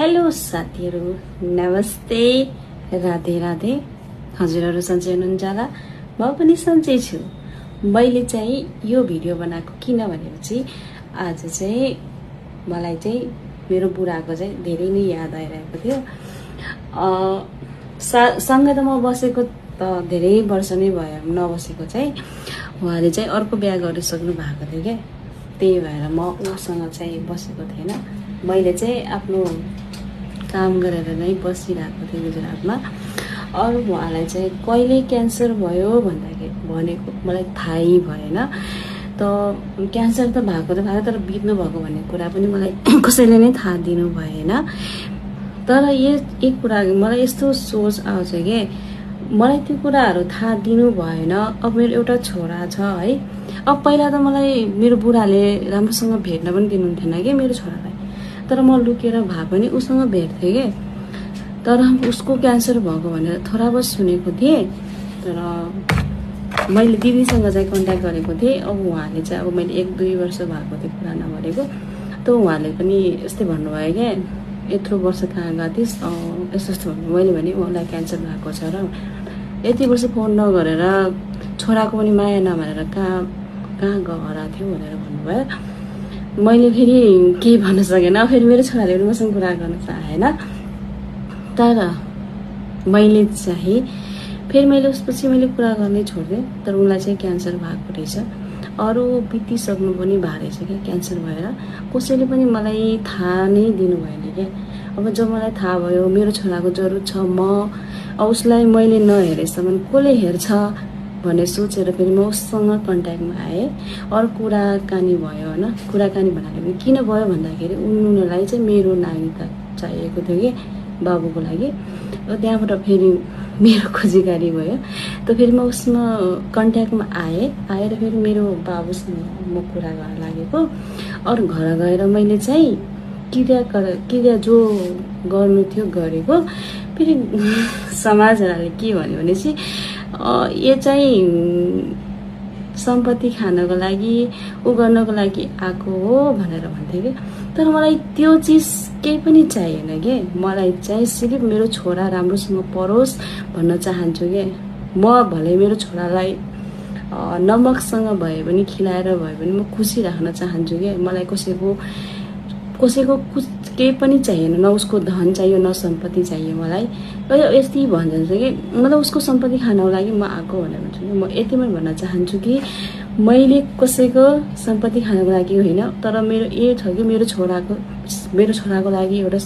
Hello साथीहरू, नमस्ते, राधे राधे। हजुरहरू सन्चै हुनुहुन्छ होला, म पनि सन्चै छु। मैले चाहिँ यो भिडियो बनाएको किन भनेपछि आज चाहिँ मलाई चाहिँ मेरो बुढाको चाहिँ धेरै नै याद आइरहेको थियो। सँगै त म बसेको त धेरै वर्ष नै भयो, नबसेको चाहिँ उहाँले चाहिँ अर्को बिहा गरिसक्नु भएको थियो क्या। त्यही भएर म उसँग चाहिँ बसेको थिएन। मैले चाहिँ आफ्नो काम गरेर नै बसिरहेको थिएँ गुजरातमा। अरू उहाँलाई चाहिँ कहिले क्यान्सर भयो भनेको मलाई थाहै भएन। त क्यान्सर त भएको तर बित्नु भएको भन्ने कुरा पनि मलाई कसैले नै थाहा दिनु भएन। तर एक कुरा मलाई यस्तो सोच आउँछ कि मलाई त्यो कुराहरू थाहा दिनु भएन। अब मेरो एउटा छोरा छ है। अब पहिला त मलाई मेरो बुढाले राम्रोसँग भेट्न पनि दिनुहुन्थेन कि मेरो छोरालाई। तर म लुकेर भए पनि उसँग भेट्थेँ कि। तर उसको क्यान्सर भएको भनेर थोडा बहुत सुनेको थिएँ। तर मैले दिदीसँग चाहिँ कन्ट्याक्ट गरेको थिएँ। अब उहाँले चाहिँ अब मैले 1-2 वर्ष भएको थियो कुरा नगरेको। त उहाँले पनि यस्तै भन्नुभयो क्या, यत्रो वर्ष कहाँ गएको थिइस् यस्तो भन्नु। मैले भने उहाँलाई क्यान्सर भएको छ र यति वर्ष फोन नगरेर छोराको पनि माया नमानेर कहाँ गएर थियो भनेर भन्नुभयो। मैले फेरि केही भन्न सकेन। फेरि मेरो छोराले पनि मसँग कुरा गर्न चाहेन। तर मैले चाहिँ फेरि उसपछि मैले कुरा गर्नै छोडिदिएँ। तर उसलाई चाहिँ क्यान्सर भएको रहेछ। अरू बितिसक्नु पनि भएको रहेछ क्या क्यान्सर भएर। कसैले पनि मलाई थाहा नै दिनु भएन क्या। अब जब मलाई थाहा भयो मेरो छोराको जरुरत छ, अब उसलाई मैले नहेरेसम्म कसले हेर्छ भन्ने सोचेर फेरि म उसँग कन्ट्याक्टमा आएँ। अरू कुराकानी भयो होइन। कुराकानी भन्नाले पनि किन भयो भन्दाखेरि उनीहरूलाई चाहिँ मेरो नागरिकता चाहिएको थियो कि बाबुको लागि। त्यहाँबाट फेरि मेरो खोजीगारी भयो। त फेरि म उसमा कन्ट्याक्टमा आएर फेरि मेरो बाबुसँग म कुरा गर्न लागेको। अरू घर गएर मैले चाहिँ क्रिया जो गर्नु थियो गरेको। फेरि समाजहरूले के भन्यो भनेपछि यो चाहिँ सम्पत्ति खानको लागि गर्नको लागि आएको हो भनेर भन्थे कि। तर मलाई त्यो चिज केही पनि चाहिएन कि। मलाई चाहिँ सिर्फ मेरो छोरा राम्रोसँग पढोस् भन्न चाहन्छु कि। म भले मेरो छोरालाई नमकसँग भए पनि खिलाएर भए पनि म खुसी राख्न चाहन्छु कि। मलाई कसैको केही पनि चाहिएन। न उसको धन चाहियो न सम्पत्ति चाहियो मलाई। यति भन्छ कि मतलब उसको सम्पत्ति खानको लागि म आएको भनेर भन्छु कि। म यति पनि भन्न चाहन्छु कि मैले कसैको सम्पत्ति खानको लागि होइन। तर मेरो यो छ कि मेरो छोराको लागि एउटा